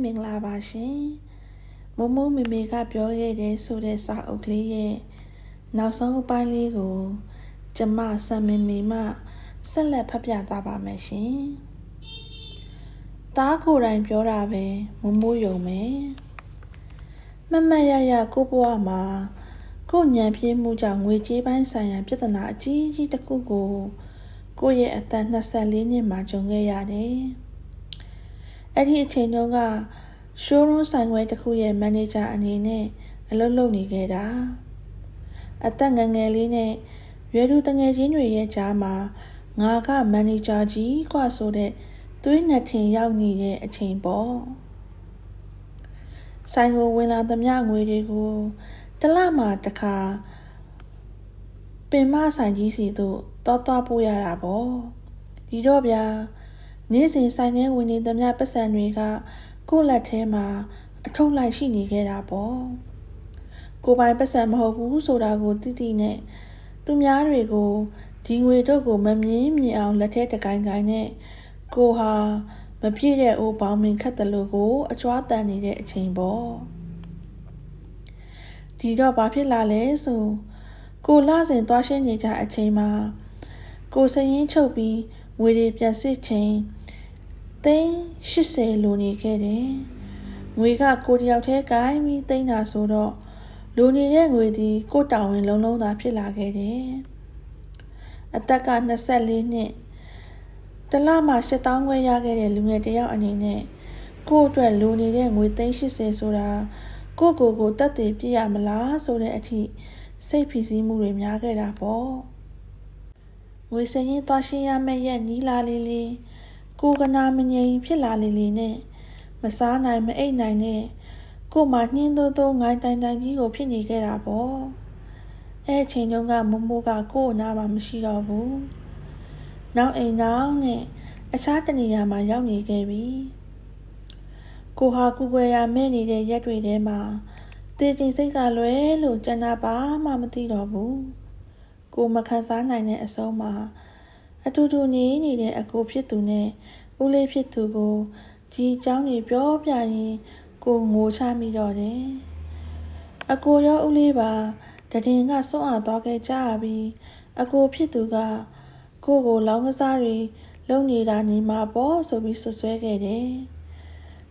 မင်္ဂလာပါရှင်မမိုးမေမေကပြောခဲ့တဲ့ဆိုတဲ့စာအုပ်ကလေးရဲ့နောက်ဆုံးအပိုင်းလေးကိုကျမဆမ်မေမေမှဆက်လက်ဖတ်ပြသွားပါမယ်ရှင်သားကိုယ်တိုင်ပြောတာပဲမမိုးယုံမယ်မမတ်ရရကိုဘဝမှာကိုညံပြင်းမှုကြောင့်ငွေကြေးပိုင်းဆိုင်ရာပြဿနာအကြီးကြီးတစ်ခုကိုရဲ့အသက်24နှစ်မှာကြုံခဲ့ရတယ်အဲ့ဒီအချိန်တုန်းကရှိုးရုံးဆိုင်ခွဲတစ်ခုရဲ့မန်နေဂျာအနေနဲ့အလုပ်လုပ်နေခဲ့တာအသက်ငယ်ငယ်လေးနဲ့ရွယ်သူတငယ်ချင်းတွေရဲ့ကြားမှာငါကမန်နေဂျာကြီးกว่าဆိုတဲ့သွေးနှစ်ထင်ရောက်နေတဲ့အချိန်ပေါ့ဆိုင်ကိုဝင်လာသမျှငွေတွေကိုတစ်လမှတစ်ခါပင်မဆိုင်ကြီးစီတို့သွားပို့ရတာပေါ့ဒီတော့ဗျာနေ့စဉ်ဆိုင်ထဲဝင်နေသမျှပတ်စံတွေကကိုယ့်လက်ထဲမှာအထုပ်လိုက်ရှိနေခဲ့တာပေါ့ကိုပိုင်ပတ်စံမဟုတ်ဘူးဆိုတာကိုသိနဲ့သူများတွေကိုဒီငွေတို့ကိုမမြင်အောင်လက်ထဲတကိုင်းနဲ့ကိုဟာမပြည့်တဲ့အိုးပေါင်းမင်ခတ်တယ်လို့ကိုအကျွမ်းတန်နေတဲ့အချိန်ပေါ့ဒီတော့ဘာဖြစ်လာလဲဆိုကိုလာစဉ်သွားရှင်းနေကြအချိန်မှာကိုစရင်ချုပ်ပြီးငွေတွေပြန်စစ်ချိန်380လိုနေခဲ့တယ်ငွေကကိုတယောက်တည်းကိုင်းပြီးသိမ်းတာဆိုတော့လိုနေတဲ့ငွေဒီကိုတောင်ဝင်လုံးသာဖြစ်လာခဲ့တယ်အသက်က24နှစ်တလမှ8000ခွဲရခဲ့တဲ့လူငယ်တယောက်အနေနဲ့ကိုအတွက်လိုနေတဲ့ငွေ380ဆိုတာကိုတက်တည်ပြည့်ရမလားဆိုတဲ့အထိစိတ်ဖိစီးမှုတွေများခဲ့တာပေါ့ငွေစရင်သွားရှင်းရမယ့်ရက်နီးလာလေးကိုကနာမငြိမ်ဖြစ်လာလေးနဲ့မစားနိုင်မအိပ်နိုင်နဲ့ကိုမှနှင်းသိုးငိုင်းတိုင်ကြီးကိုဖြစ်နေခဲ့တာပေါ့အဲ့ချိန်တုန်းကမမိုးကကို့အနားမှာမရှိတော့ဘူးနောက်အိမ်နောက်နဲ့အခြားတနေရာမှာရောက်နေခဲ့ပြီကိုဟာကူကွယ်ရမဲ့နေတဲ့ရက်တွေထဲမှာတေးချင်းစိတ်ကလွဲလို့ကျန်တာပါမှမသိတော့ဘူးကိုမခံစားနိုင်တဲ့အဆုံးမှာအတူတူနေနေတဲ့အကိုဖြစ်သူနဲ့ဦးလေးဖြစ်သူကိုဒီအကြောင်းတွေပြောပြရင်ကိုငိုချမိတော့တယ်အကိုရောဦးလေးပါတည်ကစွန့်အားသွားခဲ့ကြပြီးအကိုဖြစ်သူကကိုလောင်းကစားတွေလုံနေတာနေမှာပေါ့ဆိုပြီးဆွဆွဲခဲ့တယ်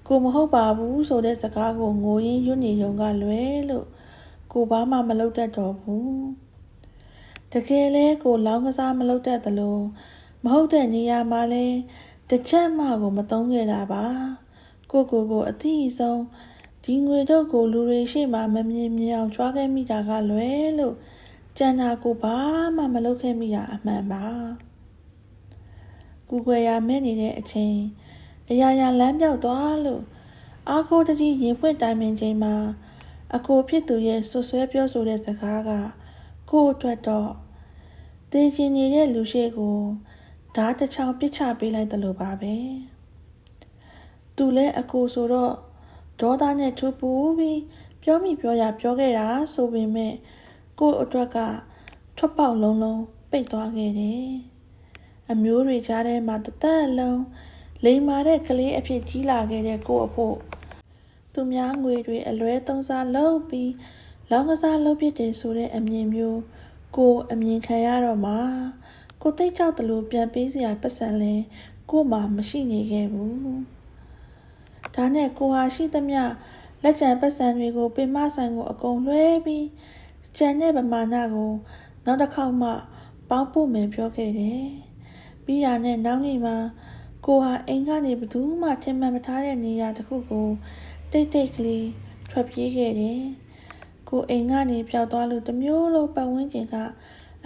ကိုမဟုတ်ပါဘူးဆိုတဲ့စကားကိုငိုရင်းရွနေုံကလွဲလို့ကိုဘာမှမလုပ်တတ်တော့ဘူးတကယ်လဲကိုလောင်းကစားမလုပ်တတ်သလိုမဟုတ်တဲ့နေရာမှာလဲတစ်ချက်မှကိုမသုံးခဲ့တာပါကိုအသည့်ဆုံးဒီငွေတို့ကိုလူတွေရှိမှမမြင်အောင်ကြွားခဲ့မိတာကလွဲလို့ကျန်တာကိုဘာမှမလုပ်ခဲ့မိတာအမှန်ပါကူကွယ်ရမဲ့နေတဲ့အချိန်အရာလမ်းပြောက်သွားလို့အားကိုတတိရင်ဖွင့်တိုင်ပင်ချိန်မှာအကိုဖြစ်သူရဲ့ဆွဆွဲပြောဆိုတဲ့စကားကကိုအတွက်တော့တေးချင်နေတဲ့လူရှိကိုဓာတ်တစ်ချောင်းပစ်ချပေးလိုက်တယ်လို့ပါပဲသူလဲအကိုဆိုတော့ဒေါသနဲ့ထူပူပြီးပြောမိပြောရပြောခဲ့တာဆိုပေမဲ့ကိုအတွက်ကထွက်ပေါက်လုံးပိတ်သွားခဲ့တယ်အမျိုးတွေကြားထဲမှာတသက်လုံးလိမ်မာတဲ့ကလေးအဖြစ်ကြီးလာခဲ့တဲ့ကိုအဖို့သူများငွေတွေအလွဲသုံးစားလုပ်ပြီးလောင်းကစားလုပ်ဖြစ်တယ်ဆိုတဲ့အမြင်မျိုးကိုအမြင်ခံရတော့မှကိုသိကြောက်တယ်လို့ပြန်ပေးစရာပတ်စံလဲကိုမှမရှိနေခဲ့ဘူးဒါနဲ့ကိုဟာရှိသမျှလက်ကျန်ပတ်စံတွေကိုပင်မဆိုင်ကိုအကုန်လွှဲပြီးကျန်တဲ့ပမာဏကိုနောက်တစ်ခေါက်မှပေါင်းဖို့မယ်ပြောခဲ့တယ်ပြီးရနဲ့နောက်နေ့မှာကိုဟာအိမ်ကနေဘယ်သူမှထင်မှတ်မထားတဲ့နေရာတစ်ခုကိုတိတ်ကလေးထွက်ပြေးခဲ့တယ်ကိုအိမ်ကနေပျောက်သွားလို့တမျိုးလုံးပတ်ဝန်းကျင်က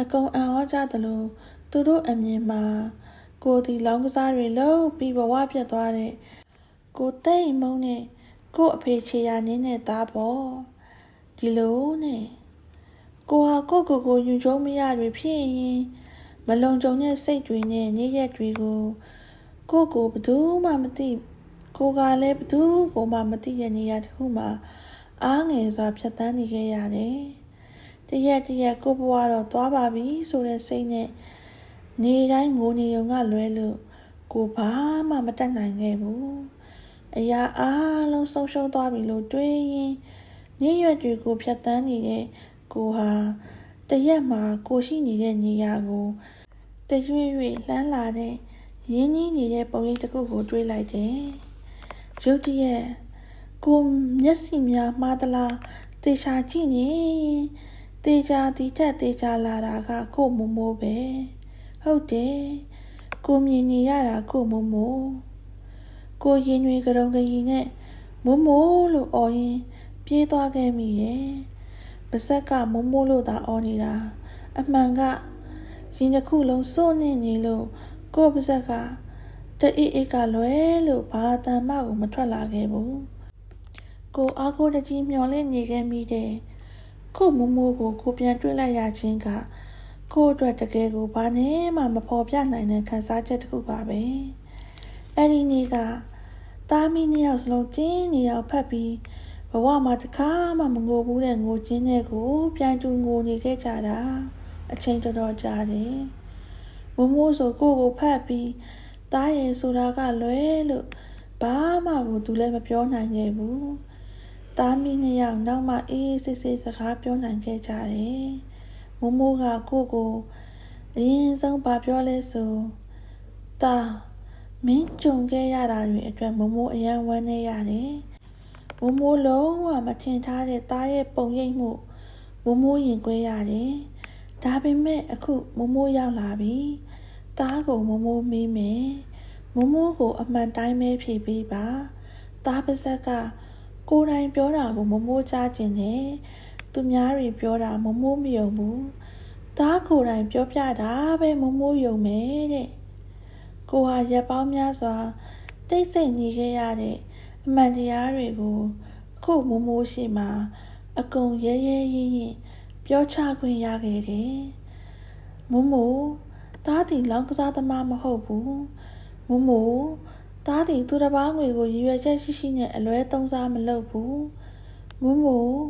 အကုန်အံ့ဩကြတယ်လို့သူတို့အမြင်မှာကိုဒီလောင်းကစားတွေလုံးပြီးဘဝပြတ်သွားတဲ့ကိုတိတ်မုန်းနဲ့ကိုအဖေချေရနင်းတဲ့သားပေါ့ဒီလိုနဲ့ကိုဟာကိုယူကျုံမရတွေဖြစ်ရင်မလုံခြုံတဲ့စိတ်တွေနဲ့နေ့ရက်တွေကိုဘသူမှမသိကိုကလည်းဘသူကိုမှမသိတဲ့နေရာတစ်ခုမှာအားငယ်စွာဖြတ်သန်းနေခဲ့ရတယ်တရက်ကိုဘဝတော့သွားပါပြီဆိုတဲ့စိတ်နဲ့နေတိုင်းငိုနေုံကလွဲလို့ကိုဘာမှမတတ်နိုင်ခဲ့ဘူး အရာအားလုံးဆုံးရှုံးသွားပြီလို့တွေးရင်နေ့ရွက်တွေကိုဖြတ်သန်းနေတဲ့ကိုဟာတရက်မှာကိုရှိနေတဲ့နေရာကိုတရွေ့ရွေ့လှမ်းလာတဲ့ရင်းနှီးနေတဲ့ပုံရိပ်တစ်ခုကိုတွေးလိုက်တယ်။ရုတ်တရက်ကိုမျက်စိများမှားသလားတေချာကြည့်နေတေချာဒီထက်တေချာလာတာကကိုမိုးမိုးပဲဟုတ်တယ်ကိုမြင်နေရတာကိုမိုးမိုးကိုရင်တွေကြုံကြရင်နဲ့မိုးမိုးလို့အော်ရင်ပြေးသွားခဲ့မိရဲ့ပါဇက်ကမိုးမိုးလို့သာအော်နေတာအမှန်ကရင်တစ်ခုလုံးစိုးနေလို့ကိုပါဇက်ကတအိအိကလွဲလို့ဘာတန်မှကိုမထွက်လာခဲ့ဘူးကိုအားကိုတကြီးမျောလင့်နေခဲ့မိတယ်ကိုမိုးမိုးကိုပြန်တွေ့လိုက်ရခြင်းကကိုအတွက်တကယ်ကိုဘာနဲ့မှမဖော်ပြနိုင်တဲ့ခံစားချက်တစ်ခုပါပဲအဲ့ဒီနေ့ကသားမီးနှစ်ယောက်စလုံးတင်းနေရောက်ဖတ်ပြီးဘဝမှာတစ်ခါမှမငိုဘူးတဲ့ငိုခြင်းတွေကိုပြန်တူငိုနေခဲ့ကြတာအချိန်တော်တော်ကြာတယ်မိုးမိုးဆိုကိုဖတ်ပြီးသားရဲ့ဆိုတာကလွဲလို့ဘာမှကိုသူလည်းမပြောနိုင်ခဲ့ဘူးသားမီးနှစ်ယောက်နောက်မှအေးစစ်စစ်စကားပြောနိုင်ခဲ့ကြတယ်မိုးမိုးကကိုအရင်ဆုံးဘာပြောလဲဆိုသားမင်းကြုံခဲ့ရတာတွေအတွက်မိုးမိုးအယံဝမ်းနေရတယ်မိုးမိုးလုံးဝမထင်ထားတဲ့သားရဲ့ပုံရိပ်မှုမိုးမိုးရင်ကွဲရတယ်ဒါပေမဲ့အခုမိုးမိုးရောက်လာပြီသားကိုမိုးမိုးမေးမယ်မိုးမိုးကိုအမှန်တိုင်းပဲဖြေပေးပါသားပါဇက်ကကိုယ်တိုင်ပြောတာကိုမိုးမိုးကြားကျင်တယ်သူများတွေပြောတာမိုးမိုးမယုံဘူးသားကိုယ်တိုင်ပြောပြတာပဲမိုးမိုးယုံမယ်တဲ့ကိုဟာရက်ပေါင်းများစွာတိတ်ဆိတ်နေခဲ့ရတဲ့အမှန်တရားတွေကိုခုမိုးမိုးရှိမှအကုန်ရဲရင်ပြောချခွင့်ရခဲ့တယ်မိုးမိုးသားတီလောင်းကစားသမားမဟုတ်ဘူးမိုးမိုးသားတီသူတစ်ပါးငွေကိုရည်ရွယ်ချက်ရှိနဲ့အလွဲသုံးစားမလုပ်ဘူးမိုးမိုး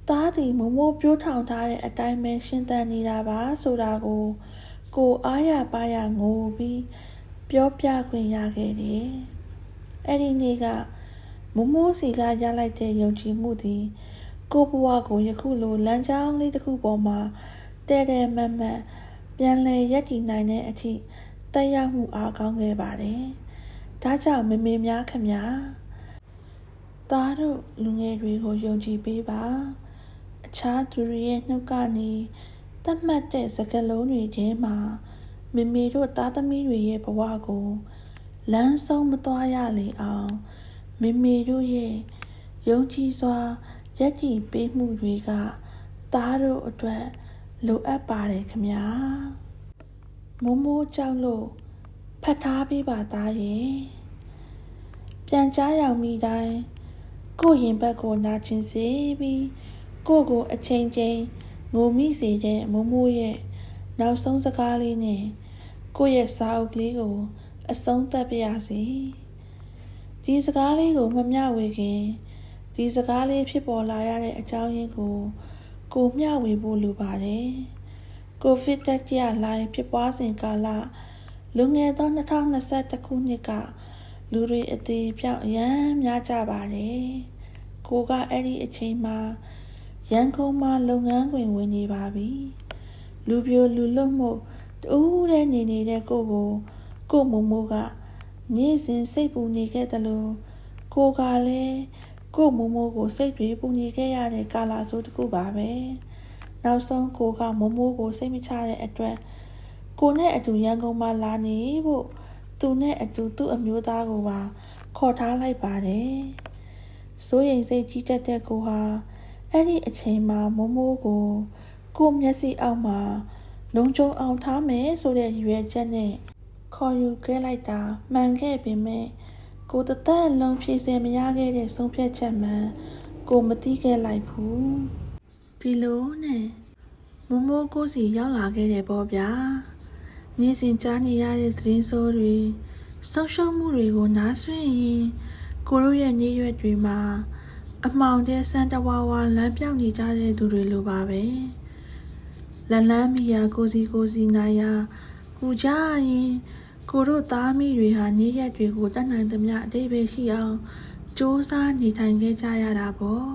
သားတီမိုးမိုးပြိုးထောင်ထားတဲ့အတိုင်းပဲရှင်းတန်နေတာပါဆိုတာကိုအားရပါရငိုပြီးပြောပြခွင့်ရခဲ့တယ်အဲ့ဒီနေ့ကမိုးမိုးစီကရလိုက်တဲ့ယုံကြည်မှုသည်ကိုဘဝကိုယခုလိုလမ်းကြောင်းလေးတစ်ခုပေါ်မှာတဲမတ်ပြန်လည်ရပ်တည်နိုင်တဲ့အထိတက်ရောက်မှုအားကောင်းခဲ့ပါတယ်ဒါကြောင့်မေမေများခင်ဗျာသားတို့လူငယ်တွေကိုယုံကြည်ပေးပါအခြားသူတွေရဲ့နှုတ်ကနေသတ်မှတ်တဲ့စကားလုံးတွေထဲမှာမေမေတို့သားသမီးတွေရဲ့ဘဝကိုလမ်းဆုံးမသွားရလေအောင်မေမေတို့ရဲ့ယုံကြည်စွာယက်တည်ပေးမှုတွေကသားတို့အတွက်လိုအပ်ပါတယ်ခင်ဗျာမိုးမိုးကြောက်လို့ဖတ်ထားပေးပါသားရဲ့ပြန်ကြားရောက်မိတိုင်းကိုရင်ဘက်ကိုနာကျင်စေပြီးကိုအချိန်ချင်းငိုမိစေတဲ့မိုးမိုးရဲ့နောက်ဆုံးစကားလေးနဲ့ကိုရဲ့စာအုပ်ကလေးကိုအဆုံးသတ်ပြရစီဒီစကားလေးကိုမမျှဝေခင်ဒီစကားလေးဖြစ်ပေါ်လာရတဲ့အကြောင်းရင်းကိုမျှဝေဖို့လိုပါတယ်ကိုဗစ်တတိယလှိုင်းဖြစ်ပွားစဉ်ကာလလူငယ်သော2021ခုနှစ်ကလူတွေအသေးပြောင်းအရန်များကြပါတယ်ကိုကအဲ့ဒီအချိန်မှာရန်ကုန်မှာလုပ်ငန်းခွင်ဝင်နေပါပြီလူပြိုလူလွတ်မှုတူးတဲ့နေတဲ့ကိုမိုးမိုးကနေ့စဉ်စိတ်ပူနေခဲ့တယ်လို့ကိုကလည်းကိုမိုးမိုးကိုစိတ်တွေပူနေခဲ့ရတဲ့ကာလဆိုးတစ်ခုပါပဲနောက်ဆုံးကိုကမိုးမိုးကိုစိတ်မချတဲ့အတွက်ကိုနဲ့အတူရန်ကုန်မှာလာနေဖို့သူနဲ့အတူသူ့အမျိုးသားကိုပါခေါ်ထားလိုက်ပါတယ်စိုးရိမ်စိတ်ကြီးတတ်တဲ့ကိုဟာအဲ့ဒီအချိန်မှာမိုးမိုးကိုမျက်စိအောက်မှာလုံခြုံအောင်ထားမယ်ဆိုတဲ့ရွယ်ချက်နဲ့ခေါ်ယူခဲ့လိုက်တာမှန်ခဲ့ပေမဲ့ကိုတသက်လုံးဖြည့်ဆည်းမရခဲ့တဲ့ဆုံးဖြတ်ချက်မှန်ကိုမသိခဲ့လိုက်ဘူးဒီလိုနဲ့မိုးမိုးကိုစီရောက်လာခဲ့တယ်ပေါ့ဗျာနေ့စဉ်ကြားနေရတဲ့သတင်းဆိုးတွေဆုံးရှုံးမှုတွေကိုနားဆွင့်ရင်ကိုတို့ရဲ့နေ့ရွက်တွေမှာအမှောင်တဲ့စံတဝါလမ်းပြောင်းနေကြတဲ့သူတွေလိုပါပဲလမ်းမီယာကိုစီနိုင်ရာကူကြရင် ကိုတို့သားမိတွေဟာနေ့ရက်တွေကိုတတ်နိုင်သမျှအသေးပဲရှိအောင်စူးစမ်းနေထိုင်ခဲ့ကြရတာပေါ့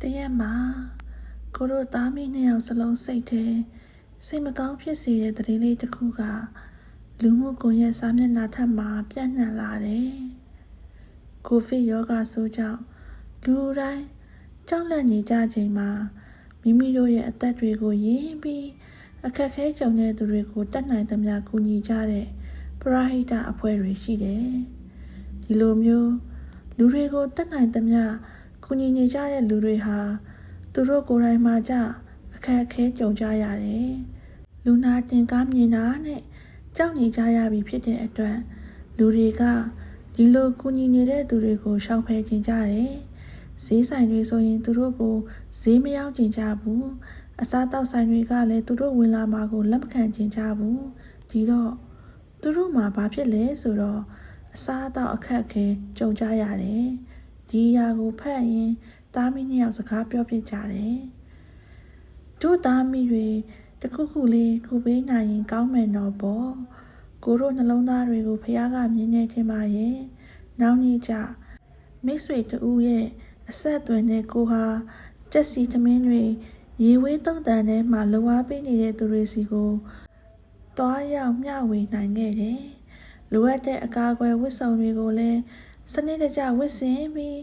တရက်မှာကိုတို့သားမိနှစ်ယောက်စလုံးစိတ်ထဲစိတ်မကောင်းဖြစ်စေတဲ့သတင်းလေးတစ်ခုကလူမှုကွန်ရက်စာမျက်နှာထက်မှာပြန့်နှံ့လာတယ်ကိုဗစ်ရောဂါဆိုးကြောင့်လူတိုင်းကြောက်လန့်နေကြချိန်မှာမိမိတို့ရဲ့အသက်တွေကိုရင်းပြီးအခက်ခဲကြုံတဲ့သူတွေကိုတတ်နိုင်သမျှကူညီကြတဲ့ပရဟိတအဖွဲ့တွေရှိတယ်။ဒီလိုမျိုးလူတွေကိုတတ်နိုင်သမျှကူညီနေကြတဲ့လူတွေဟာသူတို့ကိုယ်တိုင်မှကြအခက်ခဲကြုံကြရတယ်။လူနာတင်ကားမြင်တာနဲ့ကြောက်နေကြရပြီဖြစ်တဲ့အတွက်လူတွေကဒီလိုကူညီနေတဲ့သူတွေကိုရှောင်ဖယ်ခြင်းကြတယ်။ဈေးဆိုင်တွေဆိုရင်သူတို့ကိုဈေးမရောက်ခြင်းကြဘူး။အစားတောက်ဆိုင်တွေကလည်းသူတို့ဝင်လာမှာကိုလက်မခံခြင်းကြဘူးဒီတော့သူတို့မှာဘာဖြစ်လဲဆိုတော့အစားအသောက်အခက်အခဲကြုံကြရတယ်ဒီအရာကိုဖတ်ရင်သားမိနှစ်ယောက်စကားပြောပြကြတယ်တို့သားမိတွေတခုခုလေးခုပေးနိုင်ရင်ကောင်းမယ်တော့ပေါ့ကိုတို့နှလုံးသားတွေကိုဖခင်ကမြင်နေခြင်းပါရဲ့နောက်နေ့ကျမိတ်ဆွေတူရဲ့အဆက်အသွယ်နဲ့ကိုဟာကြက်စီသမင်းတွေရေဝေးတုံးတန်ထဲမှာလုံအားပေးနေတဲ့သူတွေစီကိုတွားရောက်မျှဝေနိုင်ခဲ့တယ်။လိုအပ်တဲ့အကာအကွယ်ဝတ်စုံတွေကိုလည်းစနစ်တကျဝတ်ဆင်ပြီး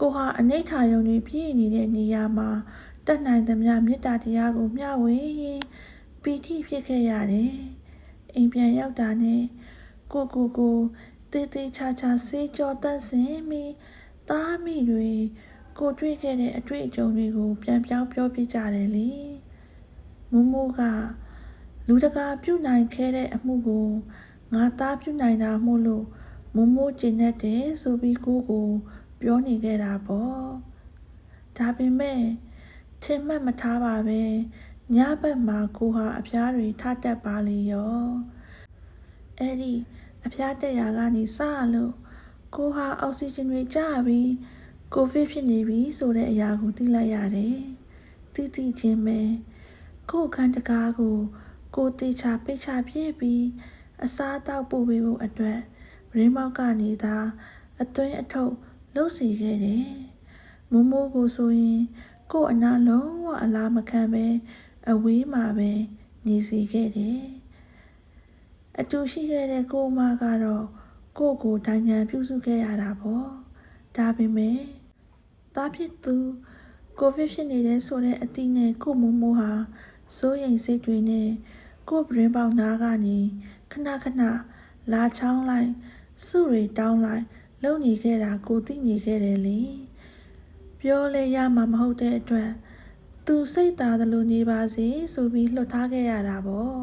ကိုဟာအနိဋ္ဌာယုံတွေပြည့်နေတဲ့နေရာမှာတတ်နိုင်သမျှမေတ္တာတရားကိုမျှဝေရင်ပီတိဖြစ်ခဲ့ရတယ်။အိမ်ပြန်ရောက်တာနဲ့ကိုတေးသေးချာချာဆေးကြောတတ်ဆင်ပြီးသားမိတွေကိုတွေ့ခဲ့တဲ့အတွေ့အကြုံတွေကိုပြန်ပြောင်းပြောပြကြတယ်လေမိုးမိုးကလူတကာပြုနိုင်ခဲ့တဲ့အမှုကိုငါသားပြုနိုင်တာမို့လို့မိုးမိုးကျင်တတ်တယ်ဆိုပြီးကိုပြောနေခဲ့တာပေါ့ဒါပေမဲ့ထင်မှတ်မထားပါပဲညဘက်မှာကိုဟာအဖျားတွေထတက်ပါလေရောအဲ့ဒီအဖျားတက်ရာကနေစလို့ကိုဟာအောက်ဆီဂျင်တွေကျပြီးကိုဗစ်ဖြစ်နေပြီဆိုတဲ့အရာကိုသိလိုက်ရတယ်။သိချင်းပဲကိုခန်းတကားကိုတေချာပိတ်ချပြည့်ပြီးအစားအသောက်ပို့ပေးဖို့အတွက်ရင်းမောက်ကနေသာအသွင်းအထုတ်လုပ်စီခဲ့တယ်။မိုးမိုးကိုဆိုရင်ကိုအနာလုံးဝအလားမခံပဲအဝေးမှာပဲနေစီခဲ့တယ်။အတူရှိခဲ့တဲ့ကိုမကတော့ကိုတိုင်ငံပြုစုခဲ့ရတာပေါ့။ဒါပေမဲ့သားဖြစ်သူကိုဗစ်ဖြစ်နေတဲ့ဆိုတဲ့အသည့်နဲ့ကိုမိုးမိုးဟာစိုးရိမ်စိတ်တွေနဲ့ကိုပရင်ပေါက်နားကနေခဏလာချောင်းလိုက်စုတွေတောင်းလိုက်လုံနေခဲ့တာကိုသိနေခဲ့တယ်လေပြောလဲရမှာမဟုတ်တဲ့အတွက်သူစိတ်သာသလိုနေပါစေဆိုပြီးလှုပ်ထားခဲ့ရတာပေါ့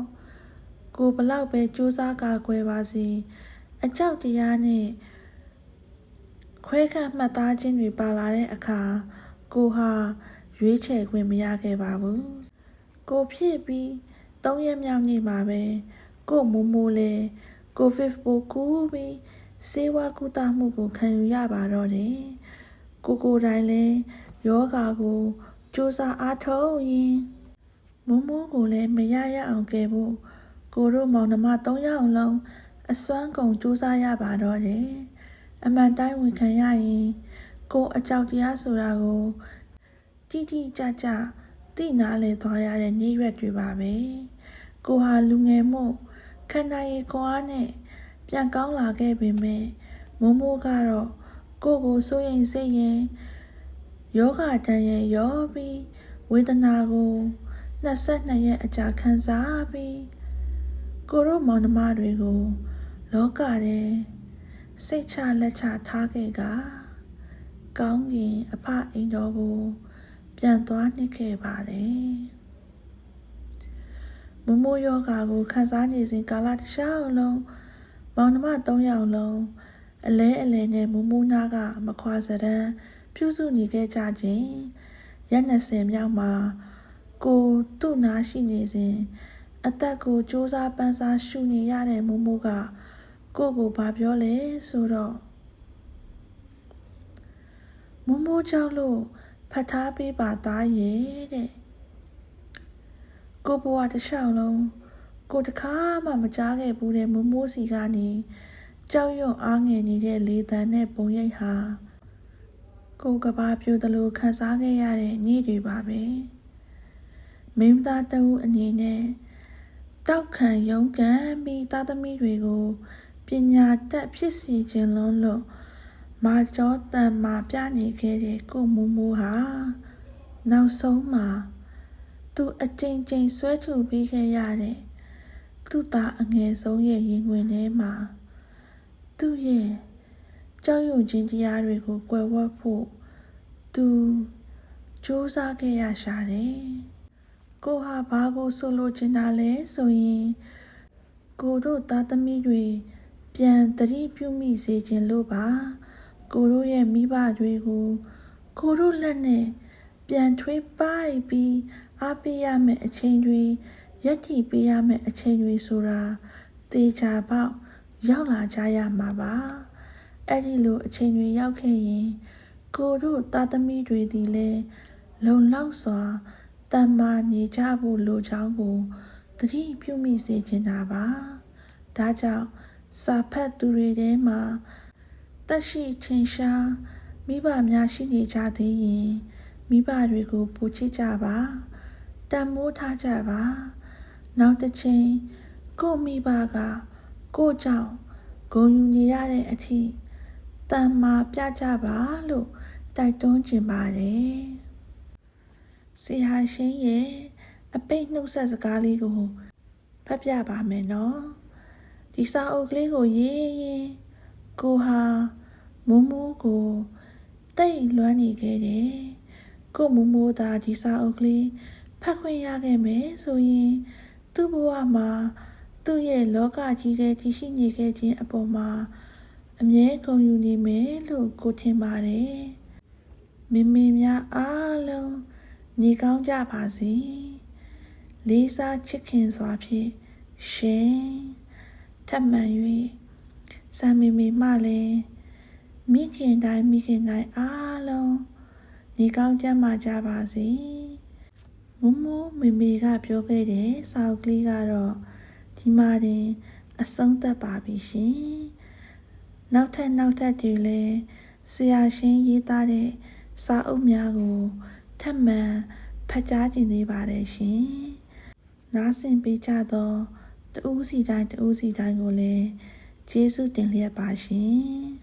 ကိုဘလောက်ပဲစူးစမ်းကာကွယ်ပါစေအကြောက်တရားနဲ့ခွဲခန့်မှတ်သားခြင်းတွေပါလာတဲ့အခါကိုဟာရွေးချယ်ခွင့်မရခဲ့ပါဘူးကိုဖြစ်ပြီး3 ရက်မြောက်နေ့မှာပဲကိုမိုးမိုးလဲကိုဗစ်ပိုးကူးပြီးဆေးဝါးကုသမှုကိုခံယူရပါတော့တယ်ကိုတိုင်းလဲယောဂါကိုစူးစမ်းအားထုတ်ရင်မိုးမိုးကိုလည်းမရအောင်ကယ်ဖို့ကိုတို့မောင်နှမ3 ယောက်လုံးအစွမ်းကုန်စူးစမ်းရပါတော့တယ်အမှန်တိုင်းဝန်ခံရရင်ကိုအကြောက်တရားဆိုတာကိုတိကျသိနာလေသွားရတဲ့နေ့ရက်တွေပါပဲကိုဟာလူငယ်မှုခန္ဓာရည်ခွန်အားနဲ့ပြန်ကောင်းလာခဲ့ပေမဲ့မိုးမိုးကတော့ကိုစိုးရိမ်စိတ်ရင်ယောဂတန်ရဲ့ရောပြီးဝေဒနာကို22 ရက်အကြာခံစားပြီးကိုတို့မောင်နှမတွေကိုလောကထဲစိတ်ချလက်ချထားခဲ့ကကောင်းကင်အဖအိမ်တော်ကိုပြန်သွားနှစ်ခဲ့ပါတယ်မိုးမိုးယောဂါကိုခံစားနေစဉ်ကာလတစ်လျှောက်လုံးမောင်နှမ3 ယောက်လုံးအလဲနဲ့မိုးမိုးနာကမခွာစရန်ပြုစုနေခဲ့ကြခြင်းရက်20မြောက်မှာကိုသူ့နာရှိနေစဉ်အသက်ကိုစူးစမ်းပန်းစားရှုနေရတဲ့မိုးမိုးကကိုဘာပြောလဲဆိုတော့မိုးမိုးကြောက်လို့ဖတ်ထားပေးပါသားရဲ့တဲ့ကိုဘဝတစ်လျှောက်လုံး ကိုတခါမှမကြားခဲ့ဘူးတဲ့မိုးမိုးစီကနေကြောက်ရွံ့အားငယ်နေတဲ့လေသံနဲ့ပုံရိပ်ဟာကိုကဘာပြိုသလိုခံစားခဲ့ရတဲ့နေ့တွေပါပဲမိန်းသားတဦးအနေနဲ့တောက်ခံရုန်းကန်ပြီးသားသမီးတွေကိုပညာတတ်ဖြစ်စီခြင်းလုံးလို့မာကျော်တန်မာပြနေခဲ့တဲ့ကိုမိုးမိုးဟာနောက်ဆုံးမှာသူအကြိမ်ကြိမ်ဆွဲထုတ်ပြီးခဲ့ရတဲ့သူ့သားအငယ်ဆုံးရဲ့ရင်ခွင်ထဲမှာသူ့ရဲ့ကြောက်ရွံ့ခြင်းတရားတွေကိုကွယ်ဝတ်ဖို့သူစူးစမ်းခဲ့ရရှာတယ်ကိုဟာဘာကိုဆိုလိုချင်တာလဲဆိုရင်ကိုတို့သားသမီးတွေပြန်သတိပြုမိစေခြင်းလို့ပါကိုတို့ရဲ့မိဘတွေကိုကိုတို့လက်နဲ့ပြန်ထွေးပိုက်ပြီးအားပေးရမယ့်အချိန်တွေရက်တည်ပေးရမယ့်အချိန်တွေဆိုတာသေချာပေါက်ရောက်လာကြရမှာပါအဲ့ဒီလိုအချိန်တွေရောက်ခဲ့ရင်ကိုတို့သားသမီးတွေဒီလဲလုံလောက်စွာတန်မာနေကြဖို့လိုချောင်းကိုသတိပြုမိစေချင်တာပါဒါကြောင့်စာဖတ်သူတွေထဲမှာတက်ရှိထင်ရှားမိဘများရှိနေကြသေးရင်မိဘတွေကိုပူချစ်ကြပါတန်မိုးထားကြပါနောက်တစ်ချိန်ကိုမိဘကကိုကြောင့်ဂုဏ်ယူနေရတဲ့အထိတန်မာပြကြပါလို့တိုက်တွန်းချင်ပါတယ်ဆရာရှင်ရဲ့အပိတ်နှုတ်ဆက်စကားလေးကိုဖတ်ပြပါမယ်နော်ဒီစာအုပ်ကလေးကိုရေးရင်ကိုဟာမိုးမိုးကိုတိတ်လွမ်းနေခဲ့တယ်ကိုမိုးမိုးသာဒီစာအုပ်ကလေးဖတ်ခွင့်ရခဲ့မယ်ဆိုရင်သူ့ဘဝမှာသူ့ရဲ့လောကကြီးထဲတည်ရှိနေခဲ့ခြင်းအပေါ်မှာအမြဲဂုဏ်ယူနေမယ်လို့ကိုထင်ပါတယ်မိမိများအားလုံးနေကောင်းကြပါစေလေးစားချစ်ခင်စွာဖြင့်ရှင်ထပ်မံ၍စံမိမိမှလည်းမိခင်တိုင်းအားလုံးနေကောင်းကြမှာကြပါစေမိုးမိုးမိမိကပြောခဲ့တဲ့စာအုပ်ကလေးကတော့ဒီမှာတင်အဆုံးသတ်ပါပြီရှင်နောက်ထပ်တွေလည်းဆရာရှင်ရေးသားတဲ့စာအုပ်များကိုထပ်မံဖတ်ကြားခြင်းသေးပါတယ်ရှင်နားဆင်ပေးကြသောတဦးစီတိုင်းကိုလည်းကျေးဇူးတင်လျက်ပါရှင်